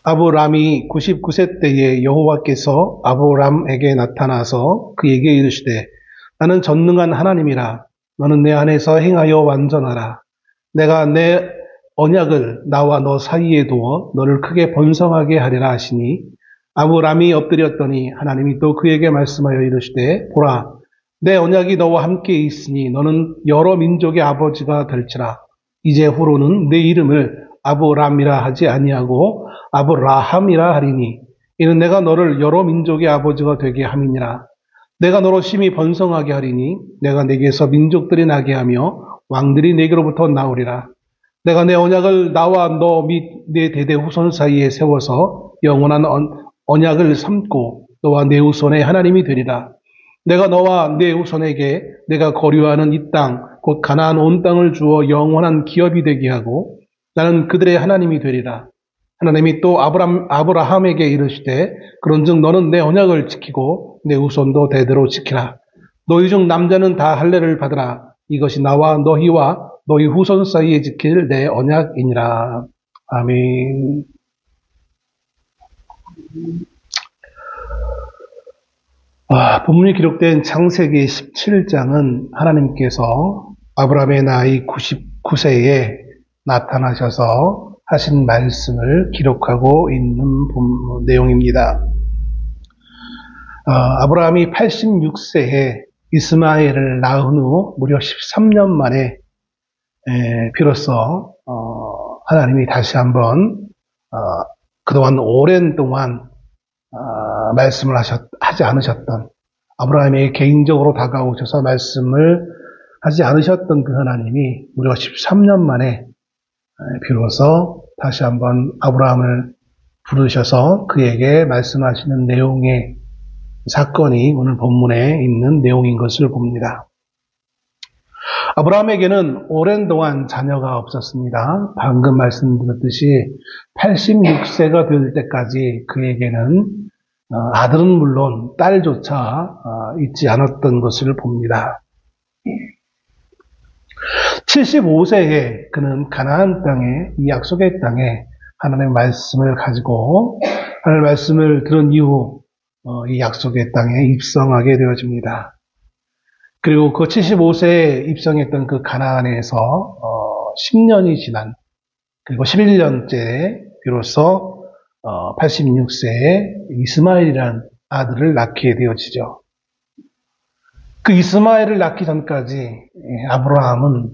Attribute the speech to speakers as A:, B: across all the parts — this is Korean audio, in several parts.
A: 아브람이 99세 때에 여호와께서 아브람에게 나타나서 그에게 이르시되 나는 전능한 하나님이라. 너는 내 안에서 행하여 완전하라. 내가 내 언약을 나와 너 사이에 두어 너를 크게 번성하게 하리라 하시니 아브람이 엎드렸더니 하나님이 또 그에게 말씀하여 이르시되 보라 내 언약이 너와 함께 있으니 너는 여러 민족의 아버지가 될지라. 이제후로는 내 이름을 아브람이라 하지 아니하고 아브라함이라 하리니 이는 내가 너를 여러 민족의 아버지가 되게 함이니라. 내가 너로 심히 번성하게 하리니 내가 내게서 민족들이 나게 하며 왕들이 내게로부터 나오리라. 내가 내 언약을 나와 너 및 내 대대 후손 사이에 세워서 영원한 언약을 삼고 너와 내 후손의 하나님이 되리라. 내가 너와 내 후손에게 내가 거류하는 이 땅 곧 가나안 온 땅을 주어 영원한 기업이 되게 하고 나는 그들의 하나님이 되리라. 하나님이 또 아브라함에게 이르시되 그런즉 너는 내 언약을 지키고 내 후손도 대대로 지키라. 너희 중 남자는 다 할례를 받으라. 이것이 나와 너희와 너희 후손 사이에 지킬 내 언약이니라. 아멘. 본문이 기록된 창세기 17장은 하나님께서 아브라함의 나이 99세에 나타나셔서 하신 말씀을 기록하고 있는 내용입니다. 아브라함이 86세에 이스마엘을 낳은 후 무려 13년 만에 비로소 하나님이 다시 한번 그동안 오랜 동안 말씀을 하지 않으셨던 아브라함에게 개인적으로 다가오셔서 말씀을 하지 않으셨던 그 하나님이 무려 13년 만에 비로소 다시 한번 아브라함을 부르셔서 그에게 말씀하시는 내용의 사건이 오늘 본문에 있는 내용인 것을 봅니다. 아브라함에게는 오랜 동안 자녀가 없었습니다. 방금 말씀드렸듯이 86세가 될 때까지 그에게는 아들은 물론 딸조차 있지 않았던 것을 봅니다. 75세에 그는 가나안 땅에 이 약속의 땅에 하나님의 말씀을 가지고 하나님의 말씀을 들은 이후 이 약속의 땅에 입성하게 되어집니다. 그리고 그 75세에 입성했던 그 가나안에서 10년이 지난 그리고 11년째에 비로소 86세에 이스마엘이라는 아들을 낳게 되어지죠. 그 이스마엘을 낳기 전까지 아브라함은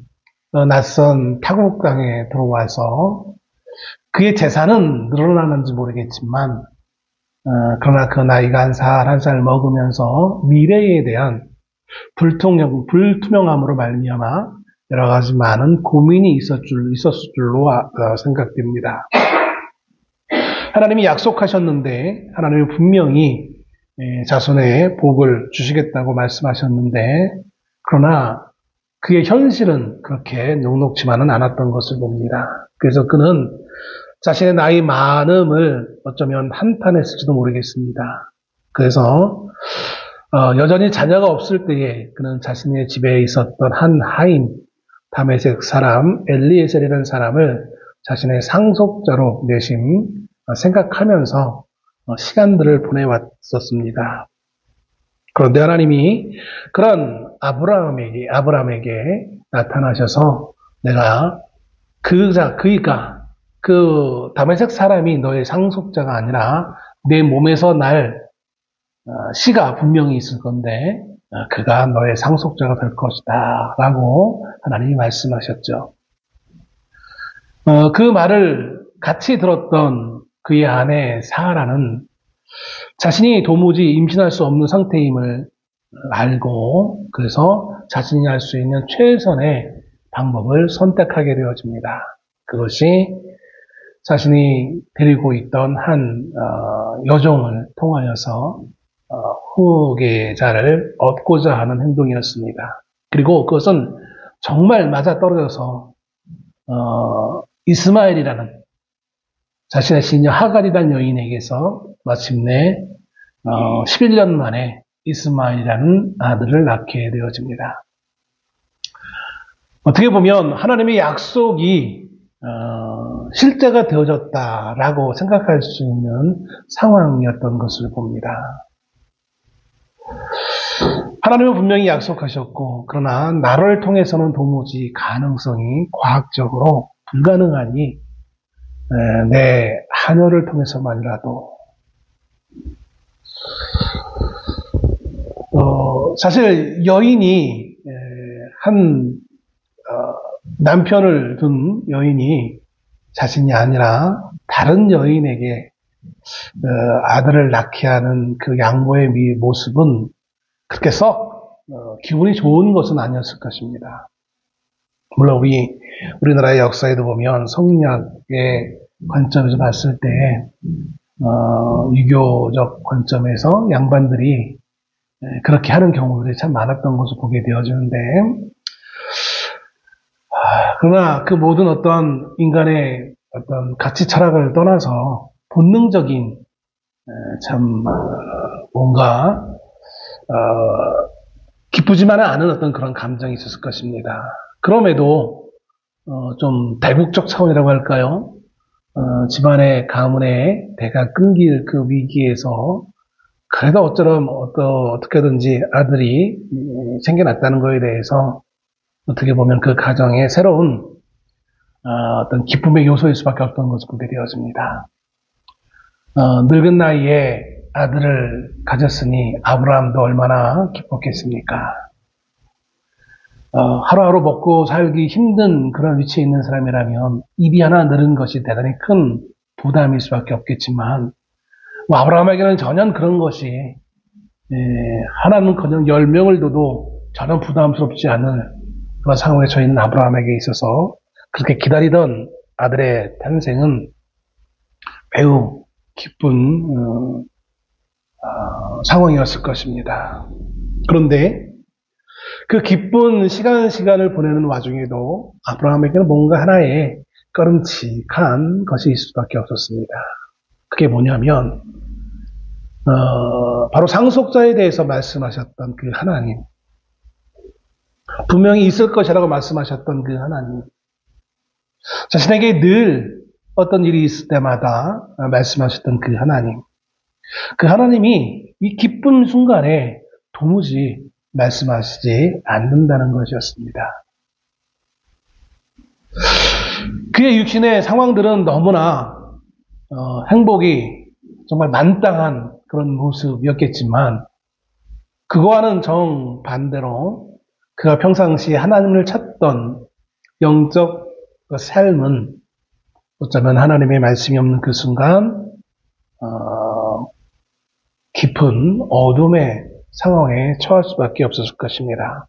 A: 낯선 타국 땅에 들어와서 그의 재산은 늘어나는지 모르겠지만 그러나 그 나이가 한 살 먹으면서 미래에 대한 불투명함으로 말미암아 여러 가지 많은 고민이 있었을 줄로 생각됩니다. 하나님이 약속하셨는데 하나님이 분명히 자손의 복을 주시겠다고 말씀하셨는데 그러나 그의 현실은 그렇게 녹록지만은 않았던 것을 봅니다. 그래서 그는 자신의 나이 많음을 어쩌면 한탄했을지도 모르겠습니다. 그래서 여전히 자녀가 없을 때에 그는 자신의 집에 있었던 한 하인 다메섹 사람 엘리에셀이라는 사람을 자신의 상속자로 내심 생각하면서 시간들을 보내왔었습니다. 그런데 하나님이 그런 아브라함에게 나타나셔서 내가 그이가 그 다메섹 사람이 너의 상속자가 아니라 내 몸에서 날 씨가 분명히 있을 건데 그가 너의 상속자가 될 것이다 라고 하나님이 말씀하셨죠. 그 말을 같이 들었던 그의 아내 사라는 자신이 도무지 임신할 수 없는 상태임을 알고 그래서 자신이 할 수 있는 최선의 방법을 선택하게 되어집니다. 그것이 자신이 데리고 있던 한 여종을 통하여서 후계자를 얻고자 하는 행동이었습니다. 그리고 그것은 정말 맞아떨어져서 이스마엘이라는 자신의 시녀 하갈이라는 여인에게서 마침내 11년 만에 이스마엘이라는 아들을 낳게 되어집니다. 어떻게 보면 하나님의 약속이 실제가 되어졌다라고 생각할 수 있는 상황이었던 것을 봅니다. 하나님은 분명히 약속하셨고, 그러나 나를 통해서는 도무지 가능성이 과학적으로 불가능하니 내 하녀를 통해서만이라도 사실 여인이 남편을 둔 여인이 자신이 아니라 다른 여인에게 아들을 낳게 하는 그 양보의 모습은 그렇게 썩 기분이 좋은 것은 아니었을 것입니다. 물론 우리나라의 역사에도 보면 성리학의 관점에서 봤을 때 유교적 관점에서 양반들이 그렇게 하는 경우들이 참 많았던 것을 보게 되어지는데, 그러나 그 모든 어떤 인간의 어떤 가치 철학을 떠나서 본능적인 참 뭔가 기쁘지만은 않은 어떤 그런 감정이 있었을 것입니다. 그럼에도 좀 대국적 차원이라고 할까요? 집안의 가문의 대가 끊길 그 위기에서 그래도 어떻게든지 아들이 생겨났다는 것에 대해서 어떻게 보면 그 가정의 새로운 어떤 기쁨의 요소일 수밖에 없던 것을 보게 되었습니다. 늙은 나이에 아들을 가졌으니 아브라함도 얼마나 기뻤겠습니까? 하루하루 먹고 살기 힘든 그런 위치에 있는 사람이라면 입이 하나 늘은 것이 대단히 큰 부담일 수밖에 없겠지만, 아브라함에게는 전혀 그런 것이 하나는커녕 10명을 둬도 전혀 부담스럽지 않은 그런 상황에 처해 있는 아브라함에게 있어서 그렇게 기다리던 아들의 탄생은 매우 기쁜 상황이었을 것입니다. 그런데 그 기쁜 시간을 보내는 와중에도 아브라함에게는 뭔가 하나의 꺼름칙한 것이 있을 수밖에 없었습니다. 그게 뭐냐면 바로 상속자에 대해서 말씀하셨던 그 하나님, 분명히 있을 것이라고 말씀하셨던 그 하나님, 자신에게 늘 어떤 일이 있을 때마다 말씀하셨던 그 하나님, 그 하나님이 이 기쁜 순간에 도무지 말씀하시지 않는다는 것이었습니다. 그의 육신의 상황들은 너무나 행복이 정말 만땅한 그런 모습이었겠지만, 그거와는 정반대로 그가 평상시에 하나님을 찾던 영적 삶은 어쩌면 하나님의 말씀이 없는 그 순간 깊은 어둠의 상황에 처할 수밖에 없었을 것입니다.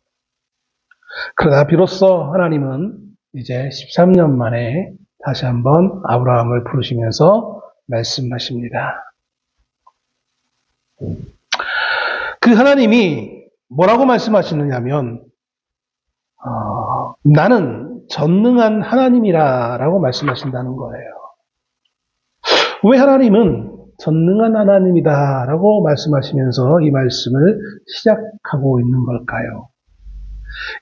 A: 그러나 비로소 하나님은 이제 13년 만에 다시 한번 아브라함을 부르시면서 말씀하십니다. 그 하나님이 뭐라고 말씀하시느냐면 나는 전능한 하나님이라고 말씀하신다는 거예요. 왜 하나님은 전능한 하나님이다라고 말씀하시면서 이 말씀을 시작하고 있는 걸까요?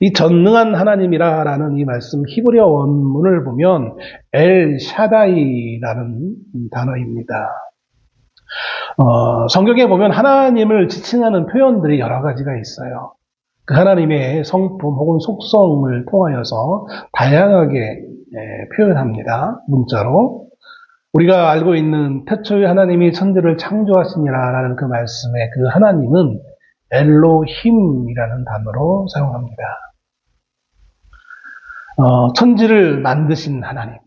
A: 이 전능한 하나님이라는 이 말씀 히브리어 원문을 보면 엘 샤다이라는 단어입니다. 성경에 보면 하나님을 지칭하는 표현들이 여러 가지가 있어요. 그 하나님의 성품 혹은 속성을 통하여서 다양하게 표현합니다. 문자로. 우리가 알고 있는 태초에 하나님이 천지를 창조하시니라라는 그 말씀의 그 하나님은 엘로힘이라는 단어로 사용합니다. 천지를 만드신 하나님.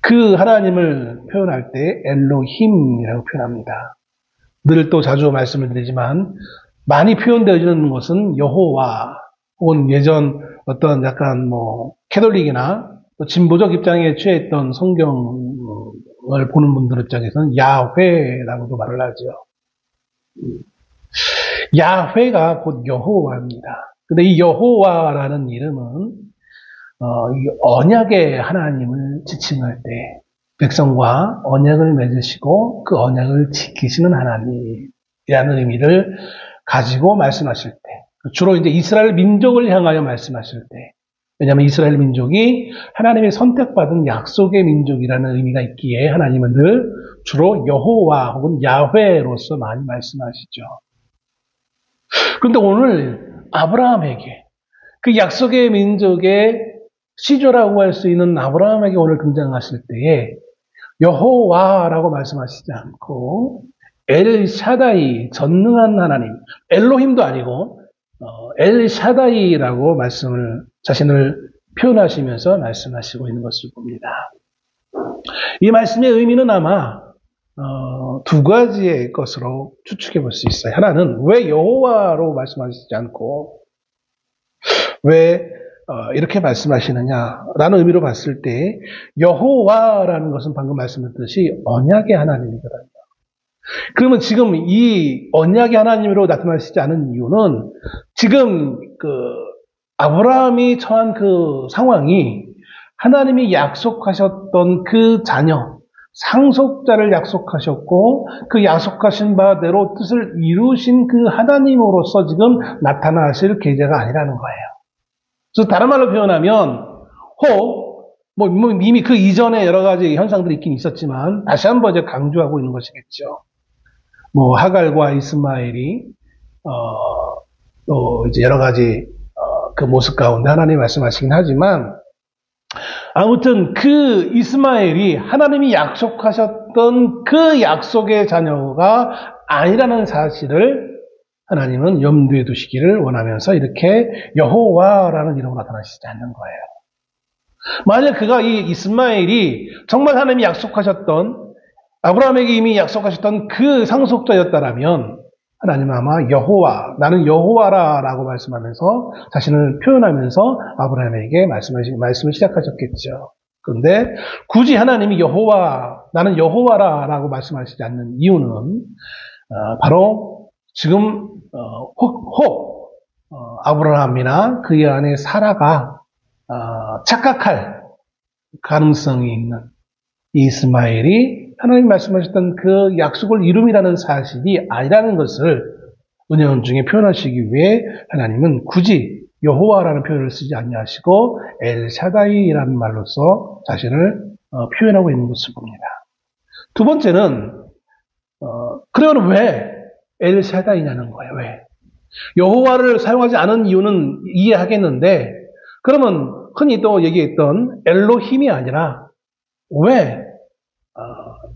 A: 그 하나님을 표현할 때 엘로힘이라고 표현합니다. 늘 또 자주 말씀을 드리지만 많이 표현되어지는 것은 여호와 혹은 예전 어떤 약간 캐톨릭이나 또 진보적 입장에 취했던 성경을 보는 분들 입장에서는 야훼라고도 말을 하죠. 야훼가 곧 여호와입니다. 근데 이 여호와라는 이름은 언약의 하나님을 지칭할 때 백성과 언약을 맺으시고 그 언약을 지키시는 하나님이라는 의미를 가지고 말씀하실 때, 주로 이제 이스라엘 민족을 향하여 말씀하실 때, 왜냐하면 이스라엘 민족이 하나님의 선택받은 약속의 민족이라는 의미가 있기에 하나님은 늘 주로 여호와 혹은 야훼로서 많이 말씀하시죠. 그런데 오늘 아브라함에게 그 약속의 민족의 시조라고 할 수 있는 아브라함에게 오늘 등장하실 때에 여호와라고 말씀하시지 않고 엘 샤다이, 전능한 하나님, 엘로힘도 아니고 엘 샤다이라고 자신을 표현하시면서 말씀하시고 있는 것을 봅니다. 이 말씀의 의미는 아마 두 가지의 것으로 추측해 볼 수 있어요. 하나는 왜 여호와로 말씀하시지 않고 왜 이렇게 말씀하시느냐라는 의미로 봤을 때 여호와라는 것은 방금 말씀드렸듯이 언약의 하나님이거든요. 그러면 지금 이 언약의 하나님으로 나타나시지 않은 이유는 지금 아브라함이 처한 그 상황이 하나님이 약속하셨던 그 자녀, 상속자를 약속하셨고 그 약속하신 바대로 뜻을 이루신 그 하나님으로서 지금 나타나실 계제가 아니라는 거예요. 그래서 다른 말로 표현하면 이미 그 이전에 여러 가지 현상들이 있긴 있었지만 다시 한번 이제 강조하고 있는 것이겠죠. 하갈과 이스마엘이 또 이제 여러 가지 그 모습 가운데 하나님이 말씀하시긴 하지만 아무튼 그 이스마엘이 하나님이 약속하셨던 그 약속의 자녀가 아니라는 사실을 하나님은 염두에 두시기를 원하면서 이렇게 여호와라는 이름으로 나타나시지 않는 거예요. 만약 이 이스마엘이 정말 하나님이 약속하셨던 아브라함에게 이미 약속하셨던 그 상속자였다라면 하나님은 아마 나는 여호와라라고 말씀하면서 자신을 표현하면서 아브라함에게 말씀을 시작하셨겠죠. 그런데 굳이 하나님이 나는 여호와라라고 말씀하시지 않는 이유는 바로 지금 아브라함이나 그의 아내 사라가 착각할 가능성이 있는 이스마엘이 하나님 말씀하셨던 그 약속을 이룸이라는 사실이 아니라는 것을 은연중에 표현하시기 위해 하나님은 굳이 여호와라는 표현을 쓰지 아니하시고 엘 샤다이라는 말로서 자신을 표현하고 있는 것을 봅니다. 두 번째는 그러면 왜 엘 샤다이냐는 거예요. 왜? 여호와를 사용하지 않은 이유는 이해하겠는데 그러면 흔히 또 얘기했던 엘로힘이 아니라 왜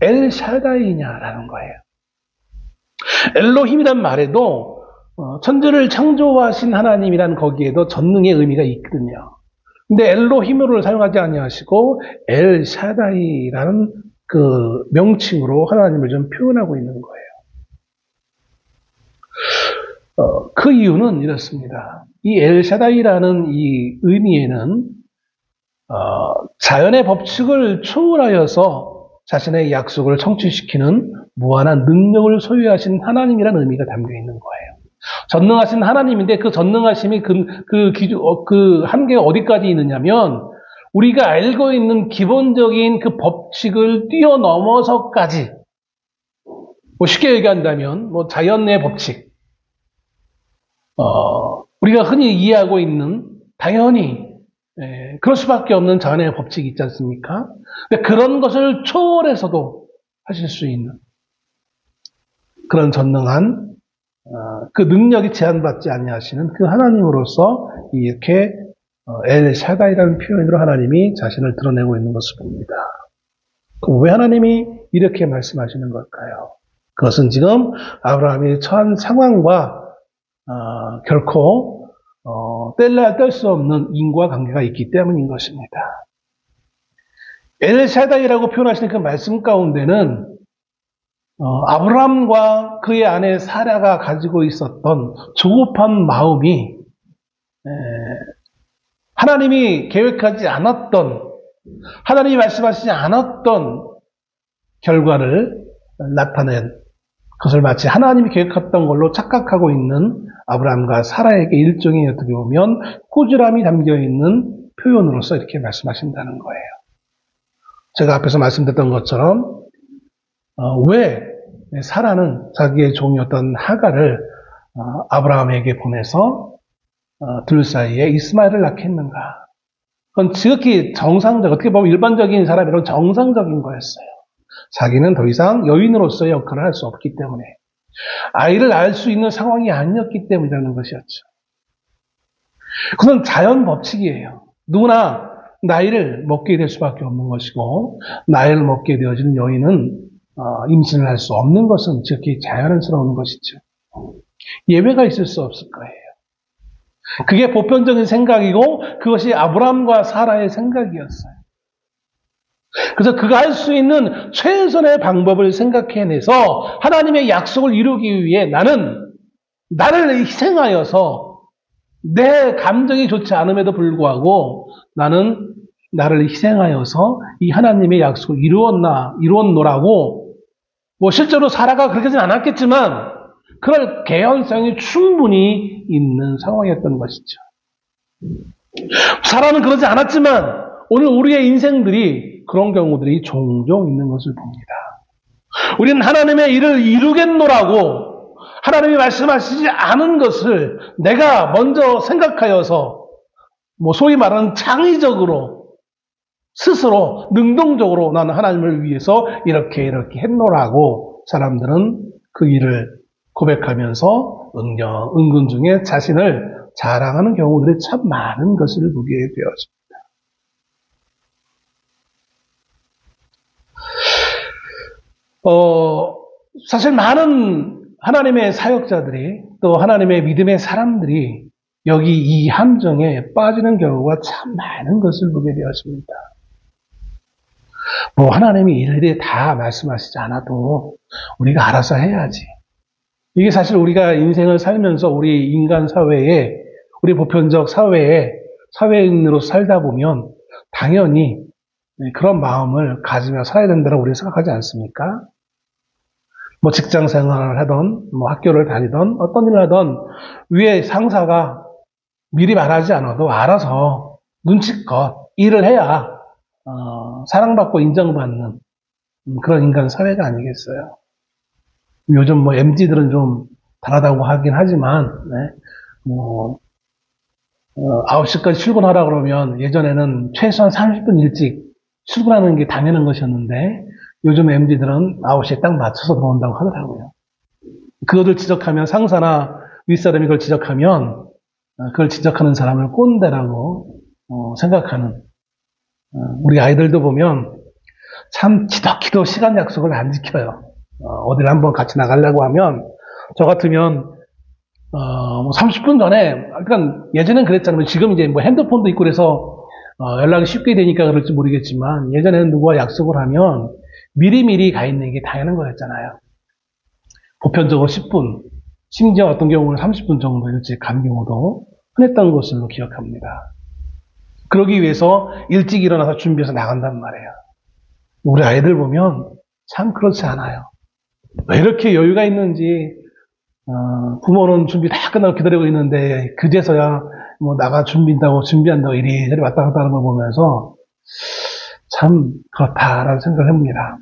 A: 엘 샤다이냐라는 거예요. 엘로힘이란 말에도 천지를 창조하신 하나님이란 거기에도 전능의 의미가 있거든요. 근데 엘로힘으로 사용하지 아니하시고 엘 샤다이라는 그 명칭으로 하나님을 좀 표현하고 있는 거예요. 그 이유는 이렇습니다. 이 엘 샤다이라는 이 의미에는 자연의 법칙을 초월하여서 자신의 약속을 성취시키는 무한한 능력을 소유하신 하나님이라는 의미가 담겨 있는 거예요. 전능하신 하나님인데 그 전능하심이 그 한계가 어디까지 있느냐면 우리가 알고 있는 기본적인 그 법칙을 뛰어넘어서까지 쉽게 얘기한다면 자연의 법칙 우리가 흔히 이해하고 있는 당연히 그럴 수밖에 없는 자연의 법칙이 있지 않습니까? 그런 것을 초월해서도 하실 수 있는 그런 전능한 그 능력이 제한받지 아니하시는 그 하나님으로서 이렇게 엘 샤다이라는 표현으로 하나님이 자신을 드러내고 있는 것을 봅니다. 그럼 왜 하나님이 이렇게 말씀하시는 걸까요? 그것은 지금 아브라함이 처한 상황과 결코 뗄래야 뗄 수 없는 인과관계가 있기 때문인 것입니다. 엘 샤다이라고 표현하시는 그 말씀 가운데는 아브라함과 그의 아내 사라가 가지고 있었던 조급한 마음이 하나님이 계획하지 않았던 하나님이 말씀하시지 않았던 결과를 나타낸 그것을 마치 하나님이 계획했던 걸로 착각하고 있는 아브라함과 사라에게 일종의 어떻게 보면 꾸지람이 담겨있는 표현으로서 이렇게 말씀하신다는 거예요. 제가 앞에서 말씀드렸던 것처럼 왜 사라는 자기의 종이었던 하갈을 아브라함에게 보내서 둘 사이에 이스마엘을 낳게 했는가? 그건 지극히 정상적, 어떻게 보면 일반적인 사람이랑 정상적인 거였어요. 자기는 더 이상 여인으로서의 역할을 할 수 없기 때문에. 아이를 낳을 수 있는 상황이 아니었기 때문이라는 것이었죠. 그건 자연 법칙이에요. 누구나 나이를 먹게 될 수밖에 없는 것이고, 나이를 먹게 되어지는 여인은 임신을 할 수 없는 것은 지극히 자연스러운 것이죠. 예외가 있을 수 없을 거예요. 그게 보편적인 생각이고 그것이 아브라함과 사라의 생각이었어요. 그래서 그가 할 수 있는 최선의 방법을 생각해내서 하나님의 약속을 이루기 위해 나를 희생하여서 내 감정이 좋지 않음에도 불구하고 나는 나를 희생하여서 이 하나님의 약속을 이루었노라고 실제로 사라가 그렇게 하진 않았겠지만 그럴 개연성이 충분히 있는 상황이었던 것이죠. 사라는 그러지 않았지만 오늘 우리의 인생들이 그런 경우들이 종종 있는 것을 봅니다. 우리는 하나님의 일을 이루겠노라고 하나님이 말씀하시지 않은 것을 내가 먼저 생각하여서 소위 말하는 창의적으로 스스로 능동적으로 나는 하나님을 위해서 이렇게 했노라고 사람들은 그 일을 고백하면서 은근중에 자신을 자랑하는 경우들이 참 많은 것을 보게 되었습니다. 사실 많은 하나님의 사역자들이 또 하나님의 믿음의 사람들이 여기 이 함정에 빠지는 경우가 참 많은 것을 보게 되었습니다. 하나님이 일일이 다 말씀하시지 않아도 우리가 알아서 해야지. 이게 사실 우리가 인생을 살면서 우리 인간 사회에, 우리 보편적 사회에 사회인으로 살다 보면 당연히 그런 마음을 가지며 살아야 된다고 우리가 생각하지 않습니까? 직장 생활을 하던, 학교를 다니던, 어떤 일을 하던 위에 상사가 미리 말하지 않아도 알아서 눈치껏 일을 해야 사랑받고 인정받는 그런 인간 사회가 아니겠어요. 요즘 MZ들은 좀 다르다고 하긴 하지만 9시까지 출근하라 그러면 예전에는 최소한 30분 일찍 출근하는 게 당연한 것이었는데 요즘 MZ들은 9시에 딱 맞춰서 들어온다고 하더라고요. 그것을 지적하면 상사나 윗사람이 그걸 지적하면 그걸 지적하는 사람을 꼰대라고 생각하는 우리 아이들도 보면 참 지독히도 시간 약속을 안 지켜요. 어디를 한번 같이 나가려고 하면 저 같으면 30분 전에, 그러니까 예전엔 그랬잖아요. 지금 이제 핸드폰도 있고 그래서 연락이 쉽게 되니까 그럴지 모르겠지만 예전에는 누구와 약속을 하면 미리미리 가 있는 게 당연한 거였잖아요. 보편적으로 10분, 심지어 어떤 경우는 30분 정도 일찍 간 경우도 흔했던 것으로 기억합니다. 그러기 위해서 일찍 일어나서 준비해서 나간단 말이에요. 우리 아이들 보면 참 그렇지 않아요. 왜 이렇게 여유가 있는지 부모는 준비 다 끝나고 기다리고 있는데 그제서야 나가 준비한다고 이리저리 왔다 갔다 하는 걸 보면서 참 그렇다라는 생각을 합니다.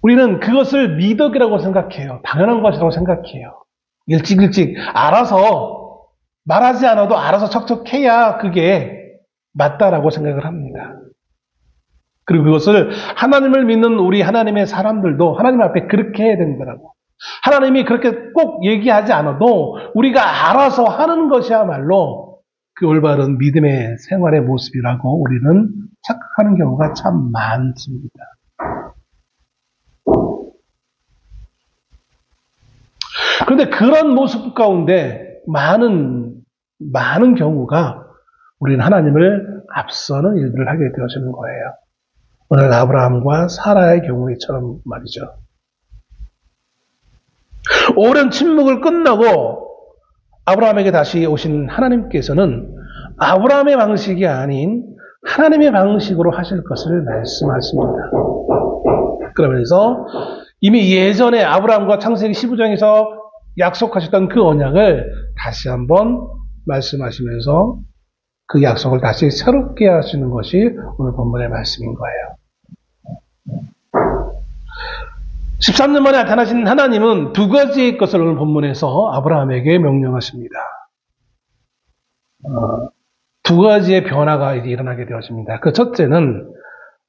A: 우리는 그것을 미덕이라고 생각해요. 당연한 것이라고 생각해요. 일찍 알아서 말하지 않아도 알아서 척척해야 그게 맞다라고 생각을 합니다. 그리고 그것을 하나님을 믿는 우리 하나님의 사람들도 하나님 앞에 그렇게 해야 된다고. 하나님이 그렇게 꼭 얘기하지 않아도 우리가 알아서 하는 것이야말로 그 올바른 믿음의 생활의 모습이라고 우리는 착각하는 경우가 참 많습니다. 그런데 그런 모습 가운데 많은 경우가 우리는 하나님을 앞서는 일들을 하게 되어지는 거예요. 오늘 아브라함과 사라의 경우처럼 말이죠. 오랜 침묵을 끝나고 아브라함에게 다시 오신 하나님께서는 아브라함의 방식이 아닌 하나님의 방식으로 하실 것을 말씀하십니다. 그러면서 이미 예전에 아브라함과 창세기 15장에서 약속하셨던 그 언약을 다시 한번 말씀하시면서 그 약속을 다시 새롭게 하시는 것이 오늘 본문의 말씀인 거예요. 13년 만에 나타나신 하나님은 두 가지의 것을 오늘 본문에서 아브라함에게 명령하십니다. 두 가지의 변화가 이제 일어나게 되어집니다. 그 첫째는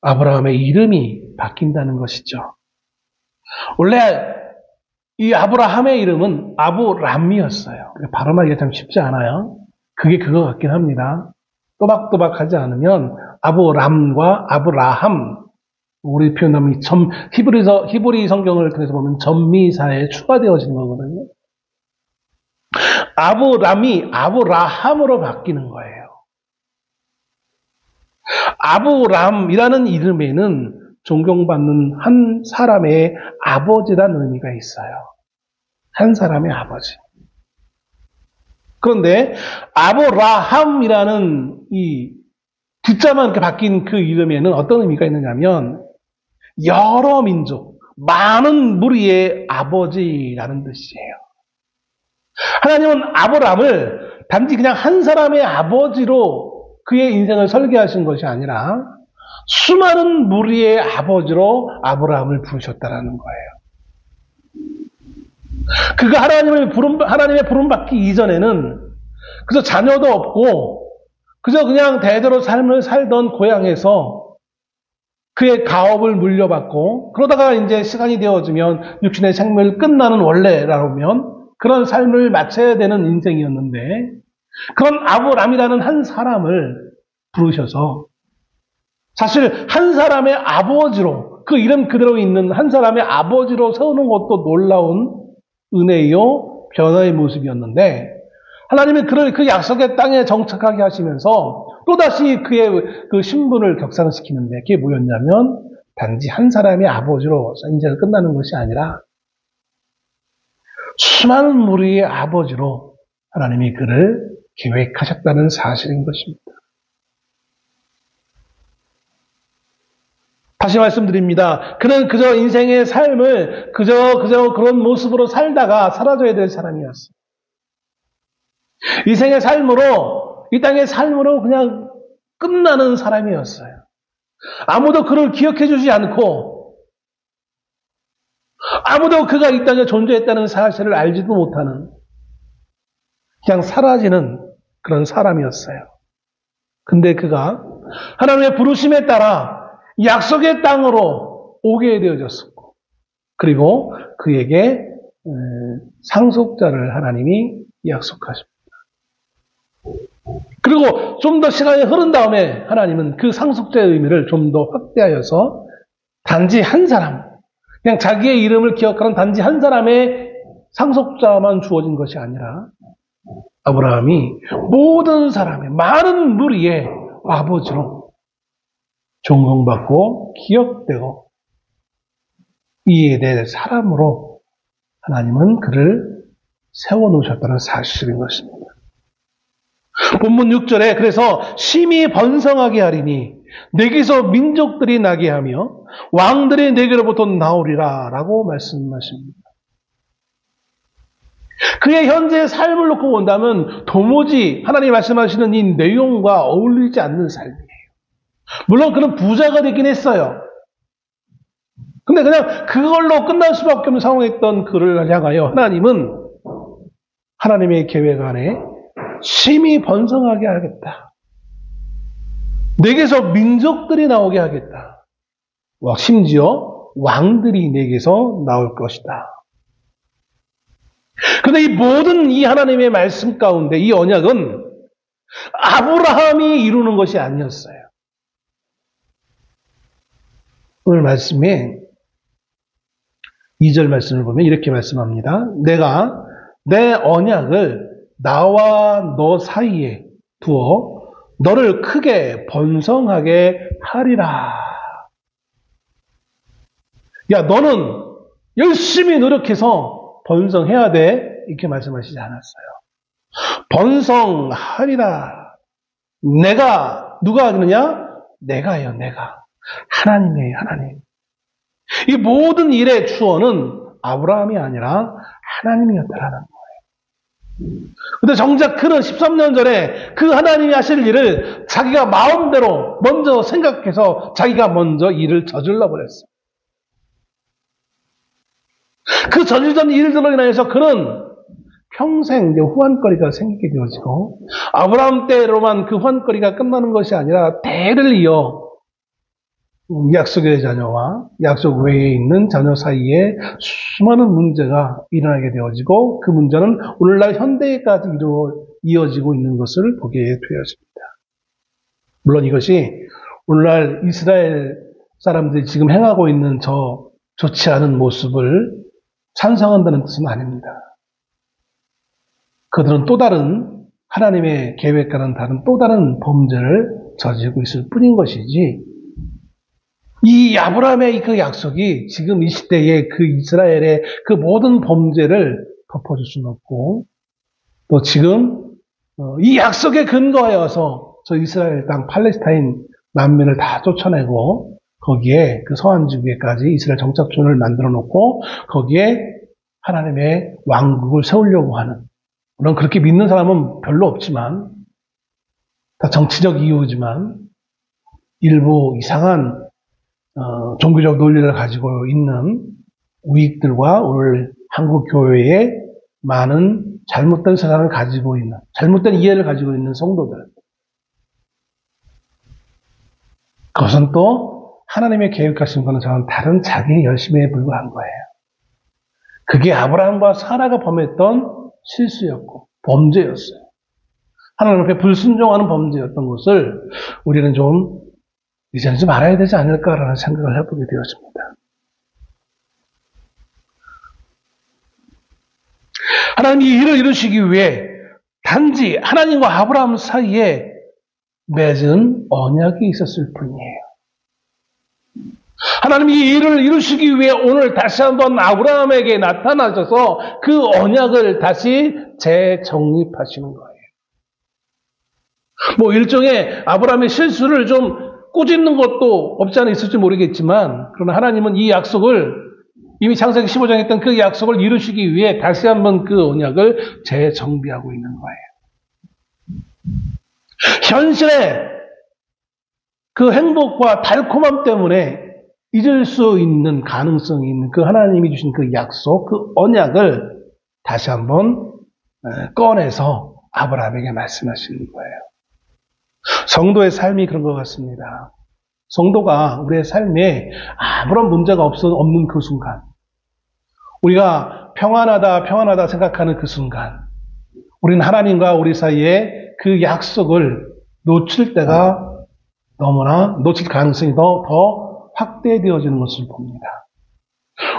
A: 아브라함의 이름이 바뀐다는 것이죠. 원래 이 아브라함의 이름은 아브람이었어요. 발음하기가 참 쉽지 않아요. 그게 그거 같긴 합니다. 또박또박 하지 않으면 아브람과 아브라함, 우리 표현하면 히브리 성경을 통해서 보면 전미사에 추가되어지는 거거든요. 아브람이 아브라함으로 바뀌는 거예요. 아브람이라는 이름에는 존경받는 한 사람의 아버지라는 의미가 있어요. 한 사람의 아버지. 그런데 아브라함이라는 이 두자만 이렇게 바뀐 그 이름에는 어떤 의미가 있느냐면 여러 민족, 많은 무리의 아버지라는 뜻이에요. 하나님은 아브람을 단지 그냥 한 사람의 아버지로 그의 인생을 설계하신 것이 아니라 수많은 무리의 아버지로 아브라함을 부르셨다라는 거예요. 그가 하나님의 부름 받기 이전에는 그저 자녀도 없고 그저 그냥 대대로 삶을 살던 고향에서 그의 가업을 물려받고 그러다가 이제 시간이 되어지면 육신의 생명을 끝나는 원래라면 그런 삶을 마쳐야 되는 인생이었는데 그런 아브람이라는 한 사람을 부르셔서 사실 한 사람의 아버지로 그 이름 그대로 있는 한 사람의 아버지로 세우는 것도 놀라운 은혜요 변화의 모습이었는데 하나님이 그를 그 약속의 땅에 정착하게 하시면서 또다시 그의 그 신분을 격상시키는데 그게 뭐였냐면 단지 한 사람의 아버지로 인생을 끝나는 것이 아니라 수많은 무리의 아버지로 하나님이 그를 계획하셨다는 사실인 것입니다. 다시 말씀드립니다. 그는 그저 인생의 삶을 그저 그런 모습으로 살다가 사라져야 될 사람이었어요. 인생의 삶으로, 이 땅의 삶으로 그냥 끝나는 사람이었어요. 아무도 그를 기억해 주지 않고, 아무도 그가 이 땅에 존재했다는 사실을 알지도 못하는, 그냥 사라지는 그런 사람이었어요. 근데 그가 하나님의 부르심에 따라 약속의 땅으로 오게 되어졌었고, 그리고 그에게 상속자를 하나님이 약속하십니다. 그리고 좀 더 시간이 흐른 다음에 하나님은 그 상속자의 의미를 좀 더 확대하여서 단지 한 사람, 그냥 자기의 이름을 기억하는 단지 한 사람의 상속자만 주어진 것이 아니라 아브라함이 모든 사람의 많은 무리의 아버지로 존경받고 기억되고 이해될 사람으로 하나님은 그를 세워놓으셨다는 사실인 것입니다. 본문 6절에 그래서 심히 번성하게 하리니 내게서 민족들이 나게 하며 왕들이 내게로부터 나오리라 라고 말씀하십니다. 그의 현재의 삶을 놓고 본다면 도무지 하나님이 말씀하시는 이 내용과 어울리지 않는 삶이에요. 물론 그는 부자가 되긴 했어요. 근데 그냥 그걸로 끝날 수밖에 없는 상황에 있던 그를 향하여 하나님은 하나님의 계획 안에 심히 번성하게 하겠다. 내게서 민족들이 나오게 하겠다. 심지어 왕들이 내게서 나올 것이다. 그런데 이 모든 이 하나님의 말씀 가운데 이 언약은 아브라함이 이루는 것이 아니었어요. 오늘 말씀에 2절 말씀을 보면 이렇게 말씀합니다. 내가 내 언약을 나와 너 사이에 두어 너를 크게 번성하게 하리라. 야, 너는 열심히 노력해서 번성해야 돼. 이렇게 말씀하시지 않았어요. 번성하리라. 누가 하느냐? 내가요, 내가. 하나님이에요, 하나님. 이 모든 일의 주어는 아브라함이 아니라 하나님이었다라는 거예요. 근데 정작 그는 13년 전에 그 하나님이 하실 일을 자기가 마음대로 먼저 생각해서 자기가 먼저 일을 저질러 버렸어요. 그 저질던 일들로 인해서 그는 평생 이제 후환거리가 생기게 되어지고, 아브라함 때로만 그 후환거리가 끝나는 것이 아니라 대를 이어 약속의 자녀와 약속 외에 있는 자녀 사이에 수많은 문제가 일어나게 되어지고, 그 문제는 오늘날 현대까지 이어지고 있는 것을 보게 되었습니다. 물론 이것이 오늘날 이스라엘 사람들이 지금 행하고 있는 저 좋지 않은 모습을 찬성한다는 뜻은 아닙니다. 그들은 또 다른 하나님의 계획과는 다른 또 다른 범죄를 저지르고 있을 뿐인 것이지, 이 아브라함의 그 약속이 지금 이 시대의 그 이스라엘의 그 모든 범죄를 덮어줄 수는 없고, 또 지금 이 약속에 근거하여서 저 이스라엘 땅 팔레스타인 난민을 다 쫓아내고 거기에 그 서한 지구에까지 이스라엘 정착촌을 만들어 놓고 거기에 하나님의 왕국을 세우려고 하는, 물론 그렇게 믿는 사람은 별로 없지만 다 정치적 이유지만 일부 이상한 종교적 논리를 가지고 있는 우익들과 오늘 한국 교회의 많은 잘못된 세상을 가지고 있는, 잘못된 이해를 가지고 있는 성도들, 그것은 또 하나님의 계획하신 것은 저는 다른 자기의 열심에 불과한 거예요. 그게 아브라함과 사라가 범했던 실수였고 범죄였어요. 하나님 앞에 불순종하는 범죄였던 것을 우리는 좀 이제는 좀 알아야 되지 않을까라는 생각을 해보게 되었습니다. 하나님이 이 일을 이루시기 위해 단지 하나님과 아브라함 사이에 맺은 언약이 있었을 뿐이에요. 하나님이 이 일을 이루시기 위해 오늘 다시 한번 아브라함에게 나타나셔서 그 언약을 다시 재정립하시는 거예요. 뭐 일종의 아브라함의 실수를 좀 꾸짖는 것도 없지 않아 있을지 모르겠지만, 그러나 하나님은 이 약속을 이미 창세기 15장에 했던 그 약속을 이루시기 위해 다시 한번 그 언약을 재정비하고 있는 거예요. 현실의 그 행복과 달콤함 때문에 잊을 수 있는 가능성이 있는 그 하나님이 주신 그 약속, 그 언약을 다시 한번 꺼내서 아브라함에게 말씀하시는 거예요. 성도의 삶이 그런 것 같습니다. 성도가 우리의 삶에 아무런 문제가 없는 그 순간, 우리가 평안하다 생각하는 그 순간, 우리는 하나님과 우리 사이에 그 약속을 놓칠 때가 너무나 놓칠 가능성이 더 확대되어지는 것을 봅니다.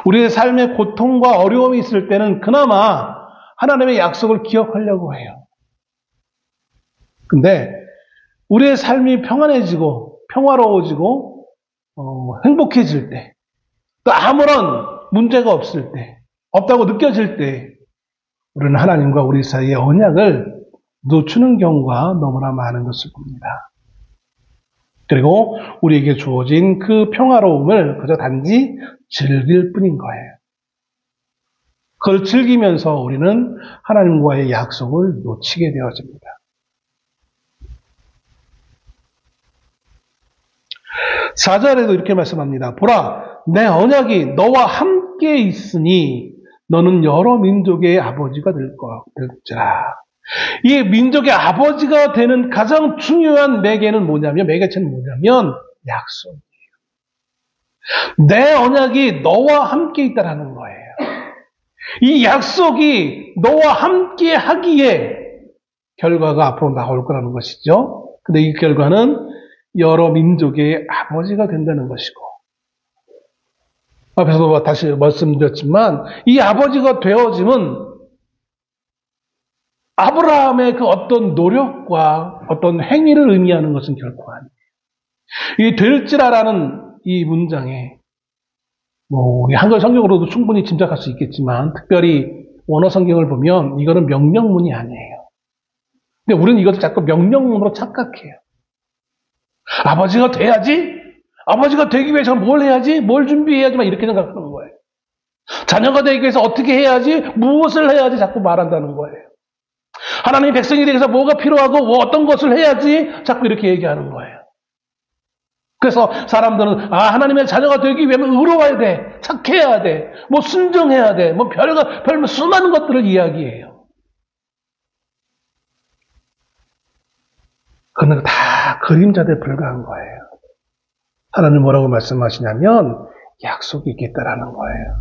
A: 우리의 삶에 고통과 어려움이 있을 때는 그나마 하나님의 약속을 기억하려고 해요. 근데 우리의 삶이 평안해지고 평화로워지고 행복해질 때, 또 아무런 문제가 없을 때, 없다고 느껴질 때 우리는 하나님과 우리 사이의 언약을 놓치는 경우가 너무나 많은 것을 봅니다. 그리고 우리에게 주어진 그 평화로움을 그저 단지 즐길 뿐인 거예요. 그걸 즐기면서 우리는 하나님과의 약속을 놓치게 되어집니다. 4절에도 이렇게 말씀합니다. 보라, 내 언약이 너와 함께 있으니 너는 여러 민족의 아버지가 될지라. 이 민족의 아버지가 되는 가장 중요한 매개체는 뭐냐면 약속이에요. 내 언약이 너와 함께 있다라는 거예요. 이 약속이 너와 함께 하기에 결과가 앞으로 나올 거라는 것이죠. 근데 이 결과는 여러 민족의 아버지가 된다는 것이고, 앞에서도 다시 말씀드렸지만 이 아버지가 되어짐은 아브라함의 그 어떤 노력과 어떤 행위를 의미하는 것은 결코 아니에요. 이 될지라라는 이 문장에 우리 한글 성경으로도 충분히 짐작할 수 있겠지만, 특별히 원어 성경을 보면 이거는 명령문이 아니에요. 근데 우리는 이것을 자꾸 명령문으로 착각해요. 아버지가 돼야지? 아버지가 되기 위해서 뭘 해야지? 뭘 준비해야지? 막 이렇게 생각하는 거예요. 자녀가 되기 위해서 어떻게 해야지? 무엇을 해야지? 자꾸 말한다는 거예요. 하나님의 백성이 되기 위해서 뭐가 필요하고 어떤 것을 해야지? 자꾸 이렇게 얘기하는 거예요. 그래서 사람들은 하나님의 자녀가 되기 위해서 의로워야 돼, 착해야 돼, 순종해야 돼, 별 수많은 것들을 이야기해요. 그건 다 그림자들에 불과한 거예요. 하나님 뭐라고 말씀하시냐면 약속이 있겠다라는 거예요.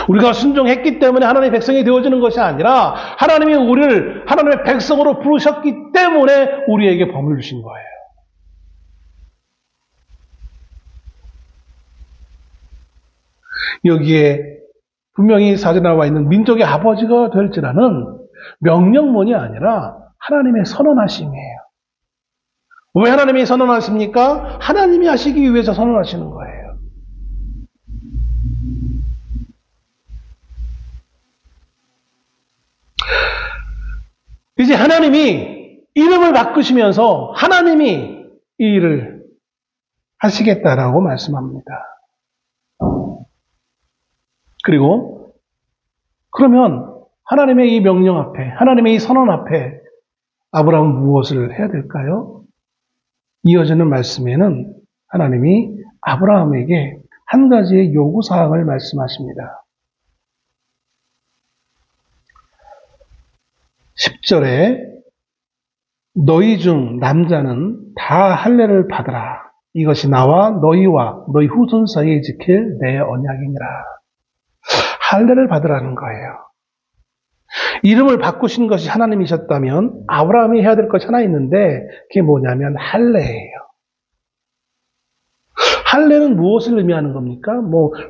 A: 우리가 순종했기 때문에 하나님의 백성이 되어지는 것이 아니라 하나님이 우리를 하나님의 백성으로 부르셨기 때문에 우리에게 법을 주신 거예요. 여기에 분명히 사전에 나와 있는 민족의 아버지가 될지라는 명령문이 아니라 하나님의 선언하심이에요. 왜 하나님이 선언하십니까? 하나님이 하시기 위해서 선언하시는 거예요. 이제 하나님이 이름을 바꾸시면서 하나님이 이 일을 하시겠다라고 말씀합니다. 그리고 그러면 하나님의 이 명령 앞에, 하나님의 이 선언 앞에 아브라함은 무엇을 해야 될까요? 이어지는 말씀에는 하나님이 아브라함에게 한 가지의 요구사항을 말씀하십니다. 10절에 너희 중 남자는 다 할례를 받으라. 이것이 나와 너희와 너희 후손 사이에 지킬 내 언약이니라. 할례를 받으라는 거예요. 이름을 바꾸신 것이 하나님이셨다면 아브라함이 해야 될 것이 하나 있는데 그게 뭐냐면 할례예요. 할례는 무엇을 의미하는 겁니까?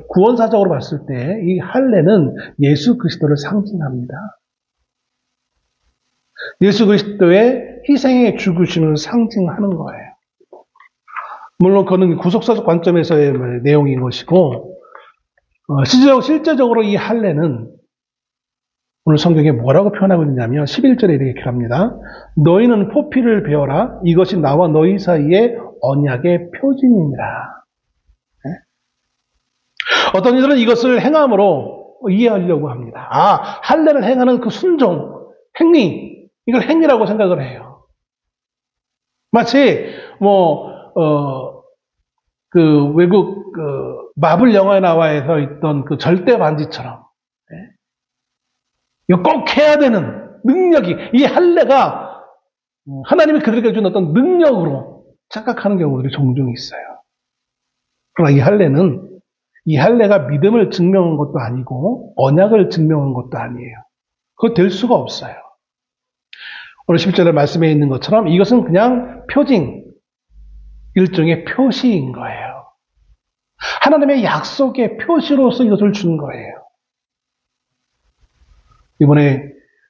A: 구원사적으로 봤을 때 이 할례는 예수 그리스도를 상징합니다. 예수 그리스도의 희생의 죽으심을 상징하는 거예요. 물론 그는 구속사적 관점에서의 내용인 것이고 실제적으로 이 할례는 오늘 성경에 뭐라고 표현하고 있느냐면 11절에 이렇게 합니다. 너희는 포피를 베어라. 이것이 나와 너희 사이의 언약의 표징이니라. 어떤 이들은 이것을 행함으로 이해하려고 합니다. 할례를 행하는 그 순종, 행위, 이걸 행위라고 생각을 해요. 마치 그 외국 마블 영화에 나와 있던 그 절대 반지처럼 이거 꼭 해야 되는 능력이, 이 할례가 하나님이 그들에게 준 어떤 능력으로 착각하는 경우들이 종종 있어요. 그러나 이 할례가 믿음을 증명한 것도 아니고 언약을 증명한 것도 아니에요. 그거 될 수가 없어요. 오늘 10절의 말씀에 있는 것처럼 이것은 그냥 표징, 일종의 표시인 거예요. 하나님의 약속의 표시로서 이것을 준 거예요. 이번에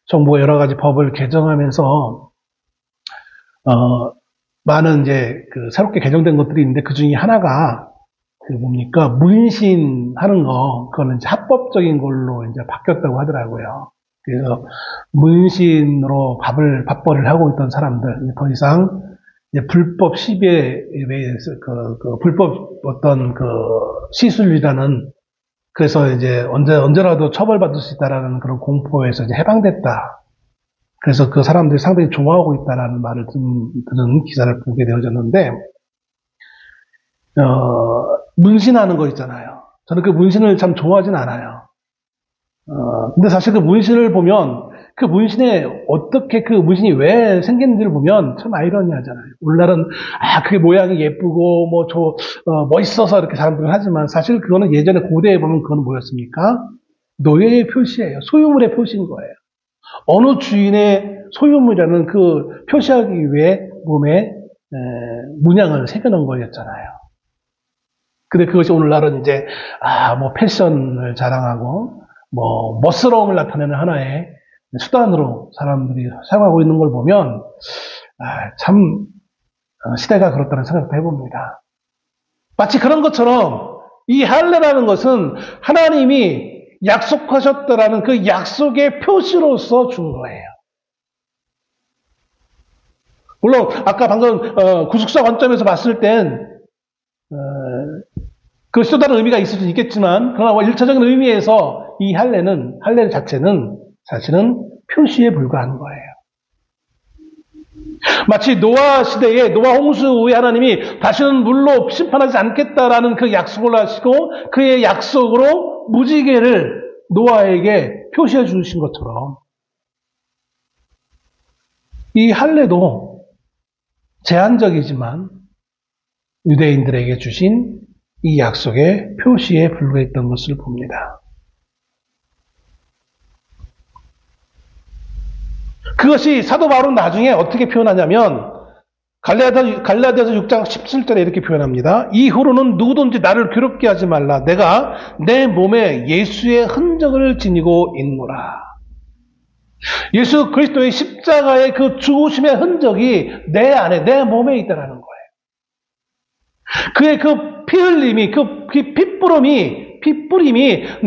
A: 정부가 여러 가지 법을 개정하면서 많은 이제 새롭게 개정된 것들이 있는데 그 중에 하나가 문신하는 거, 그거는 이제 합법적인 걸로 이제 바뀌었다고 하더라고요. 그래서 문신으로 밥벌이를 하고 있던 사람들 더 이상 이제 불법 시비에 의해서 불법 어떤 시술이라는, 그래서 이제 언제라도 처벌받을 수 있다라는 그런 공포에서 이제 해방됐다. 그래서 그 사람들이 상당히 좋아하고 있다라는 말을 듣는 기사를 보게 되어졌는데, 문신하는 거 있잖아요. 저는 그 문신을 참 좋아하진 않아요. 근데 사실 그 문신을 보면, 그 문신에 어떻게 그 문신이 왜 생겼는지를 보면 참 아이러니하잖아요. 오늘날은, 그게 모양이 예쁘고, 멋있어서 이렇게 사람들은 하지만 사실 그거는 예전에 고대에 보면 그거는 뭐였습니까? 노예의 표시예요. 소유물의 표시인 거예요. 어느 주인의 소유물이라는 그 표시하기 위해 몸에 문양을 새겨놓은 거였잖아요. 근데 그것이 오늘날은 이제, 패션을 자랑하고, 멋스러움을 나타내는 하나의 수단으로 사람들이 사용하고 있는 걸 보면, 참, 시대가 그렇다는 생각도 해봅니다. 마치 그런 것처럼, 이 할례라는 것은 하나님이 약속하셨다라는 그 약속의 표시로서 준 거예요. 물론, 아까 방금, 구속사 관점에서 봤을 땐, 그것이 또 다른 의미가 있을 수 있겠지만, 그러나 1차적인 의미에서 이 할례 자체는 사실은 표시에 불과한 거예요. 마치 노아 시대에, 노아 홍수 후에 하나님이 다시는 물로 심판하지 않겠다라는 그 약속을 하시고, 그의 약속으로 무지개를 노아에게 표시해 주신 것처럼, 이 할례도 제한적이지만 유대인들에게 주신 이 약속의 표시에 불과했던 것을 봅니다. 그것이 사도 바울은 나중에 어떻게 표현하냐면 갈라디아서 6장 17절에 이렇게 표현합니다. 이후로는 누구든지 나를 괴롭게 하지 말라. 내가 내 몸에 예수의 흔적을 지니고 있노라. 예수 그리스도의 십자가의 그 죽으심의 흔적이 내 안에, 내 몸에 있다라는 거예요. 그의 그 피 흘림이, 그 핏뿌림이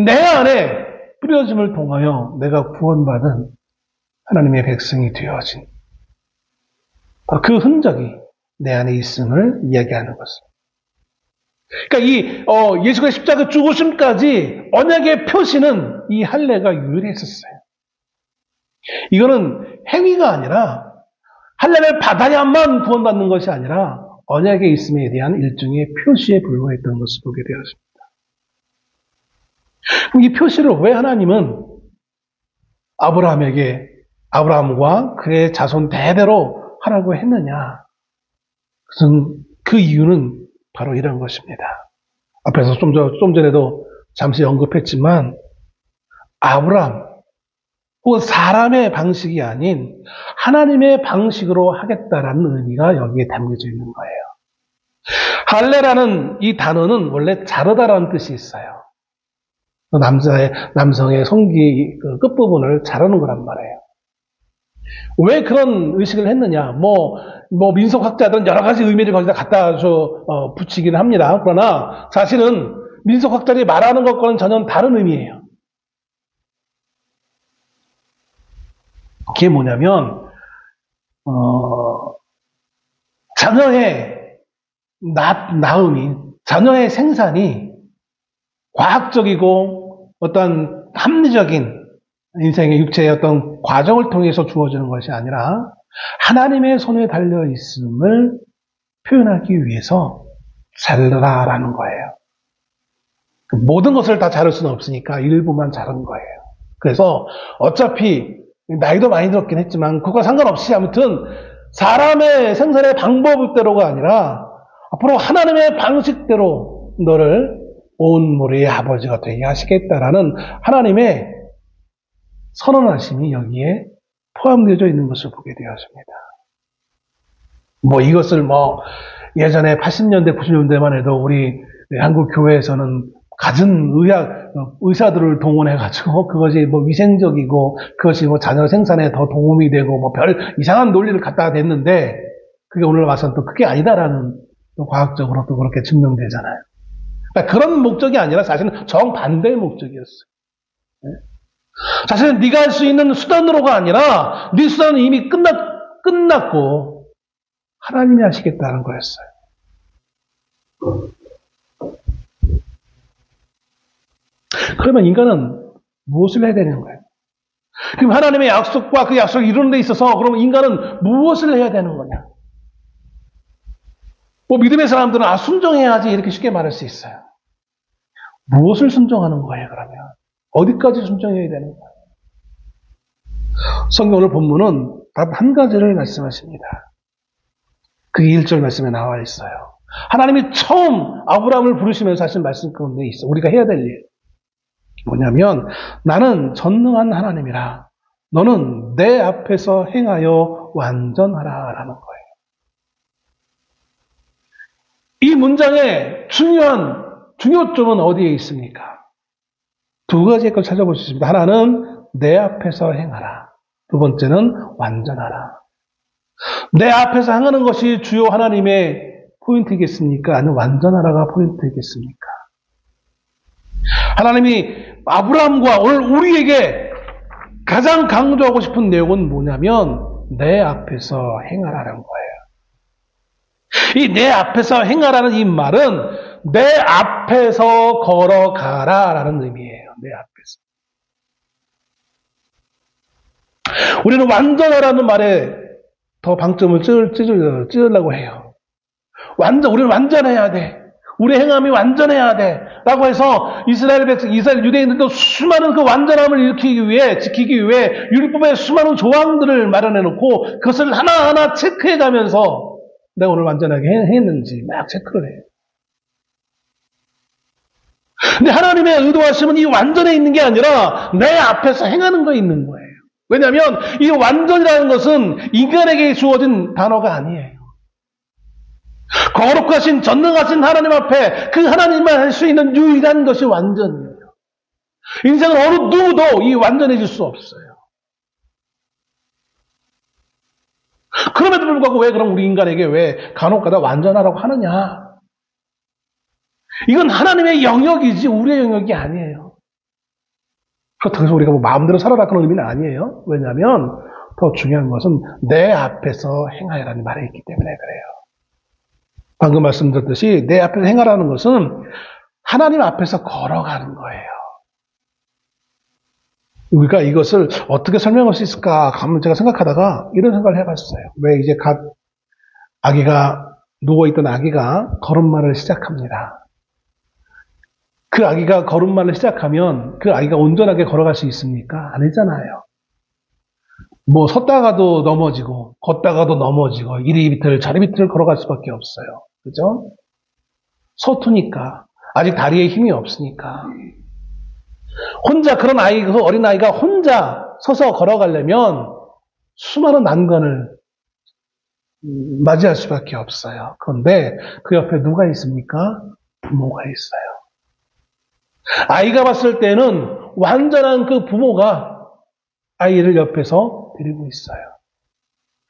A: 내 안에 뿌려짐을 통하여 내가 구원받은 하나님의 백성이 되어진 그 흔적이 내 안에 있음을 이야기하는 것입니다. 그러니까 예수가 십자가 죽으심까지 언약의 표시는 이 할례가 유일했었어요. 이거는 행위가 아니라 할례를 받아야만 구원받는 것이 아니라 언약의 있음에 대한 일종의 표시에 불과했던 것을 보게 되었습니다. 그럼 이 표시를 왜 하나님은 아브라함과 그의 자손 대대로 하라고 했느냐? 그 이유는 바로 이런 것입니다. 앞에서 좀 전에도 잠시 언급했지만 아브라함 혹은 사람의 방식이 아닌 하나님의 방식으로 하겠다라는 의미가 여기에 담겨져 있는 거예요. 할례라는 이 단어는 원래 자르다라는 뜻이 있어요. 남성의 성기 그 끝부분을 자르는 거란 말이에요. 왜 그런 의식을 했느냐? 민속학자들은 여러 가지 의미를 거기다 갖다 붙이긴 합니다. 그러나 사실은 민속학자들이 말하는 것과는 전혀 다른 의미예요. 그게 뭐냐면, 자녀의 낳음이, 자녀의 생산이 과학적이고 어떤 합리적인 인생의 육체의 어떤 과정을 통해서 주어지는 것이 아니라 하나님의 손에 달려 있음을 표현하기 위해서 자르라라는 거예요. 모든 것을 다 자를 수는 없으니까 일부만 자른 거예요. 그래서 어차피 나이도 많이 들었긴 했지만 그것과 상관없이 아무튼 사람의 생산의 방법대로가 아니라 앞으로 하나님의 방식대로 너를 온 모래의 아버지가 되게 하시겠다라는 하나님의 선언하심이 여기에 포함되어 있는 것을 보게 되었습니다. 이것을 예전에 80년대, 90년대만 해도 우리 한국 교회에서는 갖은 의사들을 동원해가지고 그것이 위생적이고 그것이 자녀 생산에 더 도움이 되고 별 이상한 논리를 갖다가 댔는데 그게 오늘 와서는 또 그게 아니다라는 또 과학적으로 또 그렇게 증명되잖아요. 그러니까 그런 목적이 아니라 사실은 정반대의 목적이었어요. 사실은 네가 할 수 있는 수단으로가 아니라 네 수단은 이미 끝났고 하나님이 하시겠다는 거였어요. 그러면 인간은 무엇을 해야 되는 거예요? 그럼 하나님의 약속과 그 약속을 이루는 데 있어서 그러면 인간은 무엇을 해야 되는 거냐? 믿음의 사람들은 순종해야지 이렇게 쉽게 말할 수 있어요. 무엇을 순종하는 거예요, 그러면? 어디까지 순종해야 되는 거예요? 성경 오늘 본문은 단 한 가지를 말씀하십니다. 그게 1절 말씀에 나와 있어요. 하나님이 처음 아브라함을 부르시면서 하신 말씀 가운데 있어. 우리가 해야 될 일. 뭐냐면 나는 전능한 하나님이라 너는 내 앞에서 행하여 완전하라 라는 거예요. 이 문장의 중요점은 어디에 있습니까? 두 가지의 걸 찾아볼 수 있습니다. 하나는 내 앞에서 행하라. 두 번째는 완전하라. 내 앞에서 행하는 것이 주요 하나님의 포인트이겠습니까? 아니면 완전하라가 포인트이겠습니까? 하나님이 아브라함과 오늘 우리에게 가장 강조하고 싶은 내용은 뭐냐면 내 앞에서 행하라는 거예요. 이 내 앞에서 행하라는 이 말은 내 앞에서 걸어가라라는 의미예요. 내 앞에서. 우리는 완전하라는 말에 더 방점을 찌르려고 해요. 우리는 완전해야 돼. 우리 행함이 완전해야 돼. 라고 해서 이스라엘 유대인들도 수많은 그 완전함을 지키기 위해 율법의 수많은 조항들을 마련해 놓고 그것을 하나하나 체크해 가면서 내가 오늘 완전하게 했는지 막 체크를 해요. 근데 하나님의 의도하심은 이 완전에 있는 게 아니라 내 앞에서 행하는 거에 있는 거예요. 왜냐하면 이 완전이라는 것은 인간에게 주어진 단어가 아니에요. 거룩하신 전능하신 하나님 앞에 그 하나님만 할 수 있는 유일한 것이 완전이에요. 인생은 어느 누구도 이 완전해질 수 없어요. 그럼에도 불구하고 왜 그럼 우리 인간에게 왜 간혹가다 완전하라고 하느냐? 이건 하나님의 영역이지 우리의 영역이 아니에요. 그렇다고 해서 우리가 뭐 마음대로 살아라 그런 의미는 아니에요. 왜냐하면 더 중요한 것은 내 앞에서 행하라는 말이 있기 때문에 그래요. 방금 말씀드렸듯이 내 앞에서 행하라는 것은 하나님 앞에서 걸어가는 거예요. 우리가 이것을 어떻게 설명할 수 있을까 하면 제가 생각하다가 이런 생각을 해봤어요. 왜 이제 누워있던 아기가 걸음마를 시작합니다. 그 아기가 걸음마를 시작하면 그 아기가 온전하게 걸어갈 수 있습니까? 아니잖아요. 뭐 섰다가도 넘어지고 걷다가도 넘어지고 이리 비틀 저리 비틀 걸어갈 수밖에 없어요. 그죠? 서투니까 아직 다리에 힘이 없으니까 혼자 그런 그 어린아이가 혼자 서서 걸어가려면 수많은 난관을 맞이할 수밖에 없어요. 그런데 그 옆에 누가 있습니까? 부모가 있어요. 아이가 봤을 때는 완전한 그 부모가 아이를 옆에서 데리고 있어요.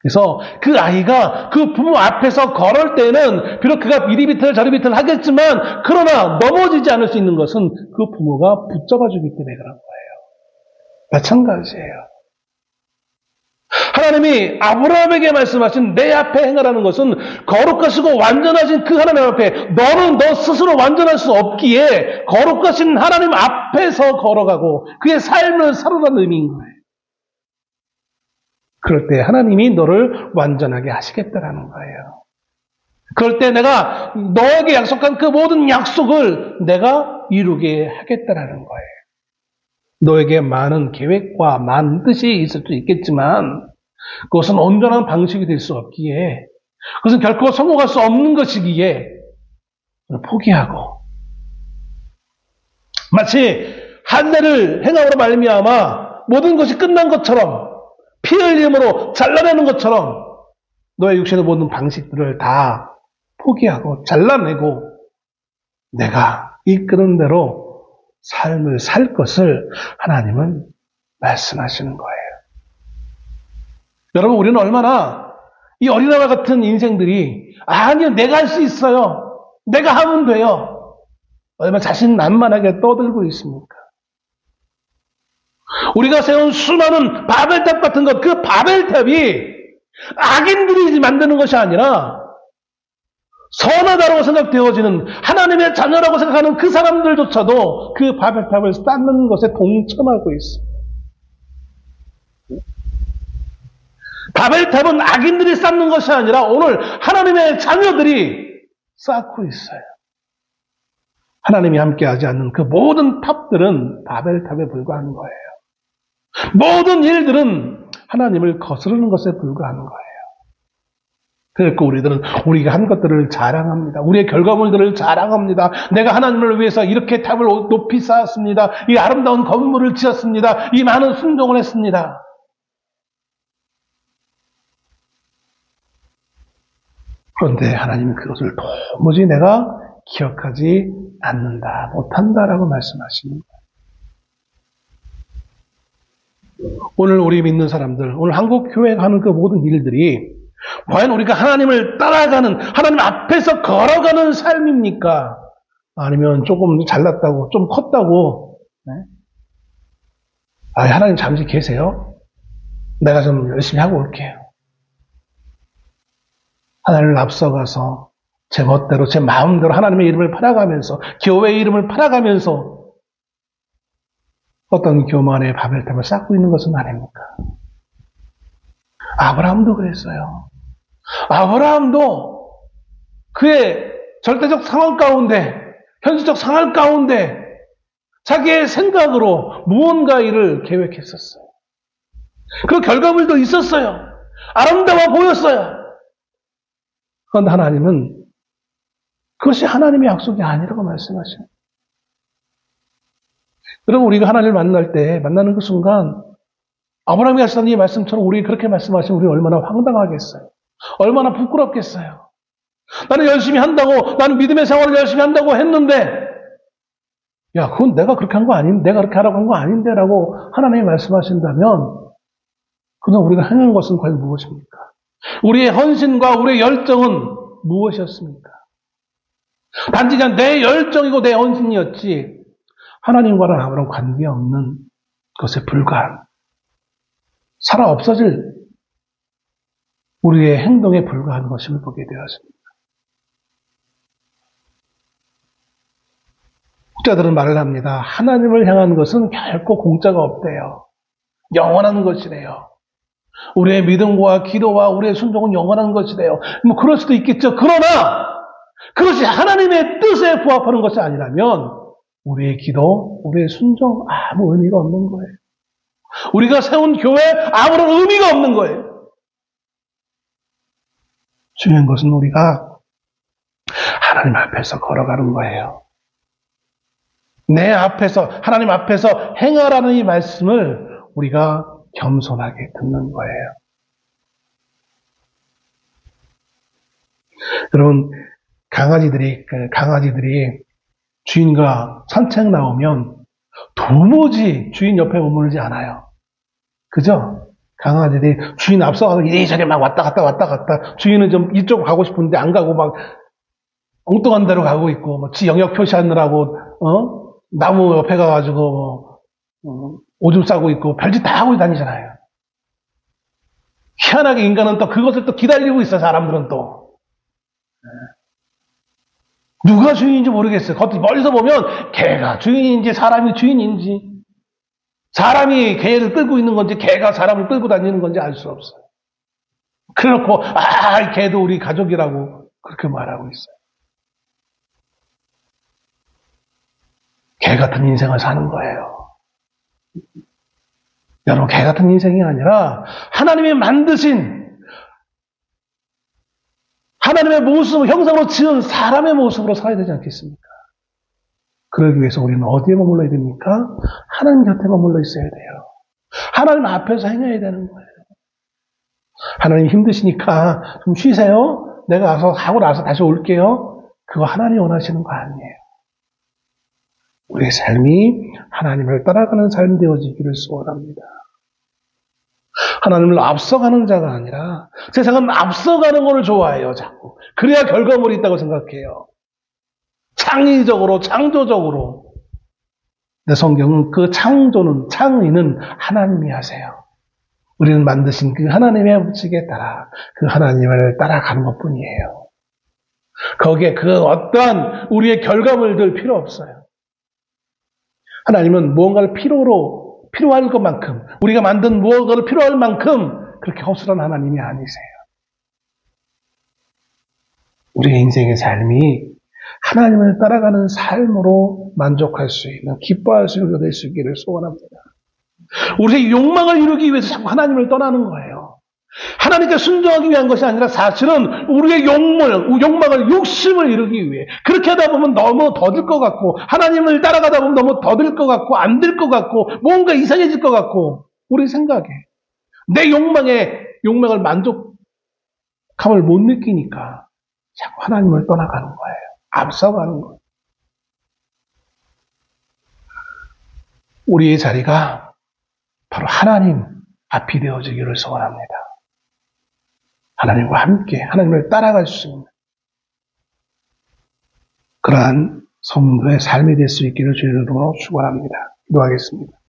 A: 그래서 그 아이가 그 부모 앞에서 걸을 때는 비록 그가 이리 비틀 저리 비틀 하겠지만 그러나 넘어지지 않을 수 있는 것은 그 부모가 붙잡아주기 때문에 그런 거예요. 마찬가지예요. 하나님이 아브라함에게 말씀하신 내 앞에 행하라는 것은 거룩하시고 완전하신 그 하나님 앞에 너는 너 스스로 완전할 수 없기에 거룩하신 하나님 앞에서 걸어가고 그의 삶을 살아라는 의미인 거예요. 그럴 때 하나님이 너를 완전하게 하시겠다라는 거예요. 그럴 때 내가 너에게 약속한 그 모든 약속을 내가 이루게 하겠다라는 거예요. 너에게 많은 계획과 많은 뜻이 있을 수 있겠지만 그것은 온전한 방식이 될 수 없기에 그것은 결코 성공할 수 없는 것이기에 포기하고 마치 한 대를 행함으로 말미암아 모든 것이 끝난 것처럼 피 흘림으로 잘라내는 것처럼 너의 육신의 모든 방식들을 다 포기하고 잘라내고 내가 이끄는 대로 삶을 살 것을 하나님은 말씀하시는 거예요. 여러분 우리는 얼마나 이 어린아이와 같은 인생들이 아니요 내가 할 수 있어요. 내가 하면 돼요. 얼마나 자신만만하게 떠들고 있습니까? 우리가 세운 수많은 바벨탑 같은 것, 그 바벨탑이 악인들이 만드는 것이 아니라 선하다고 생각되어지는 하나님의 자녀라고 생각하는 그 사람들조차도 그 바벨탑을 쌓는 것에 동참하고 있습니다. 바벨탑은 악인들이 쌓는 것이 아니라 오늘 하나님의 자녀들이 쌓고 있어요. 하나님이 함께하지 않는 그 모든 탑들은 바벨탑에 불과한 거예요. 모든 일들은 하나님을 거스르는 것에 불과한 거예요. 그러니까 우리들은 우리가 한 것들을 자랑합니다. 우리의 결과물들을 자랑합니다. 내가 하나님을 위해서 이렇게 탑을 높이 쌓았습니다. 이 아름다운 건물을 지었습니다. 이 많은 순종을 했습니다. 그런데 하나님은 그것을 도무지 내가 기억하지 않는다, 못한다라고 말씀하십니다. 오늘 우리 믿는 사람들, 오늘 한국교회에 가는 그 모든 일들이 과연 우리가 하나님을 따라가는, 하나님 앞에서 걸어가는 삶입니까? 아니면 조금 잘났다고, 좀 컸다고, 네? 하나님 잠시 계세요? 내가 좀 열심히 하고 올게요. 하나님을 앞서가서 제 멋대로, 제 마음대로 하나님의 이름을 팔아가면서, 교회의 이름을 팔아가면서 어떤 교만의 바벨탑을 쌓고 있는 것은 아닙니까? 아브라함도 그랬어요. 아브라함도 그의 절대적 상황 가운데, 현실적 상황 가운데 자기의 생각으로 무언가 일을 계획했었어요. 그 결과물도 있었어요. 아름다워 보였어요. 그런데 하나님은 그것이 하나님의 약속이 아니라고 말씀하셔요. 여러분, 우리가 하나님을 만날 때, 만나는 그 순간, 아브라함이 하시던 이 말씀처럼 우리 그렇게 말씀하시면 우리 얼마나 황당하겠어요. 얼마나 부끄럽겠어요. 나는 열심히 한다고, 나는 믿음의 생활을 열심히 한다고 했는데, 야, 그건 내가 그렇게 한 거 아닌데, 내가 그렇게 하라고 한 거 아닌데, 라고 하나님이 말씀하신다면, 그냥 우리가 행한 것은 과연 무엇입니까? 우리의 헌신과 우리의 열정은 무엇이었습니까? 단지 그냥 내 열정이고 내 헌신이었지, 하나님과는 아무런 관계없는 것에 불과한, 살아 없어질 우리의 행동에 불과한 것임을 보게 되었습니다. 학자들은 말을 합니다. 하나님을 향한 것은 결코 공짜가 없대요. 영원한 것이래요. 우리의 믿음과 기도와 우리의 순종은 영원한 것이래요. 뭐 그럴 수도 있겠죠. 그러나 그것이 하나님의 뜻에 부합하는 것이 아니라면 우리의 기도, 우리의 순종 아무 의미가 없는 거예요. 우리가 세운 교회 아무런 의미가 없는 거예요. 중요한 것은 우리가 하나님 앞에서 걸어가는 거예요. 내 앞에서, 하나님 앞에서 행하라는 이 말씀을 우리가 겸손하게 듣는 거예요. 여러분, 강아지들이 주인과 산책 나오면 도무지 주인 옆에 머무르지 않아요. 그죠? 강아지들이 주인 앞서가서 이리저리 막 왔다 갔다. 주인은 좀 이쪽 가고 싶은데 안 가고 막 엉뚱한 데로 가고 있고, 뭐 지 영역 표시하느라고, 나무 옆에 가가지고, 오줌 싸고 있고, 별짓 다 하고 다니잖아요. 희한하게 인간은 또 그것을 또 기다리고 있어, 사람들은 또. 누가 주인인지 모르겠어요. 겉으로 멀리서 보면 개가 주인인지 사람이 주인인지, 사람이 개를 끌고 있는 건지 개가 사람을 끌고 다니는 건지 알 수 없어요. 그래놓고 개도 우리 가족이라고 그렇게 말하고 있어요. 개 같은 인생을 사는 거예요. 여러분, 개 같은 인생이 아니라 하나님이 만드신 하나님의 모습, 형상으로 지은 사람의 모습으로 살아야 되지 않겠습니까? 그러기 위해서 우리는 어디에 머물러야 됩니까? 하나님 곁에 머물러 있어야 돼요. 하나님 앞에서 행해야 되는 거예요. 하나님 힘드시니까 좀 쉬세요. 내가 가서 하고 나서 다시 올게요. 그거 하나님 원하시는 거 아니에요. 우리의 삶이 하나님을 따라가는 삶 되어지기를 소원합니다. 하나님을 앞서가는 자가 아니라 세상은 앞서가는 것을 좋아해요, 자꾸. 그래야 결과물이 있다고 생각해요. 창의적으로, 창조적으로. 근데 성경은 그 창의는 하나님이 하세요. 우리는 만드신 그 하나님의 법칙에 따라 그 하나님을 따라가는 것 뿐이에요. 거기에 그 어떠한 우리의 결과물들 필요 없어요. 하나님은 무언가를 필요할 것만큼, 우리가 만든 무언가를 필요할 만큼 그렇게 허술한 하나님이 아니세요. 우리의 인생의 삶이 하나님을 따라가는 삶으로 만족할 수 있는, 기뻐할 수 있는 될 수 있기를 소원합니다. 우리의 욕망을 이루기 위해서 자꾸 하나님을 떠나는 거예요. 하나님께 순종하기 위한 것이 아니라 사실은 우리의 욕망을, 욕심을 이루기 위해. 그렇게 하다 보면 너무 더딜 것 같고, 하나님을 따라가다 보면 너무 더딜 것 같고, 안 될 것 같고, 뭔가 이상해질 것 같고, 우리 생각에. 내 욕망을 만족감을 못 느끼니까 자꾸 하나님을 떠나가는 거예요. 앞서가는 거예요. 우리의 자리가 바로 하나님 앞이 되어지기를 소원합니다. 하나님과 함께 하나님을 따라갈 수 있는 그러한 성도의 삶이 될 수 있기를 주의 이름으로 축원합니다. 기도하겠습니다.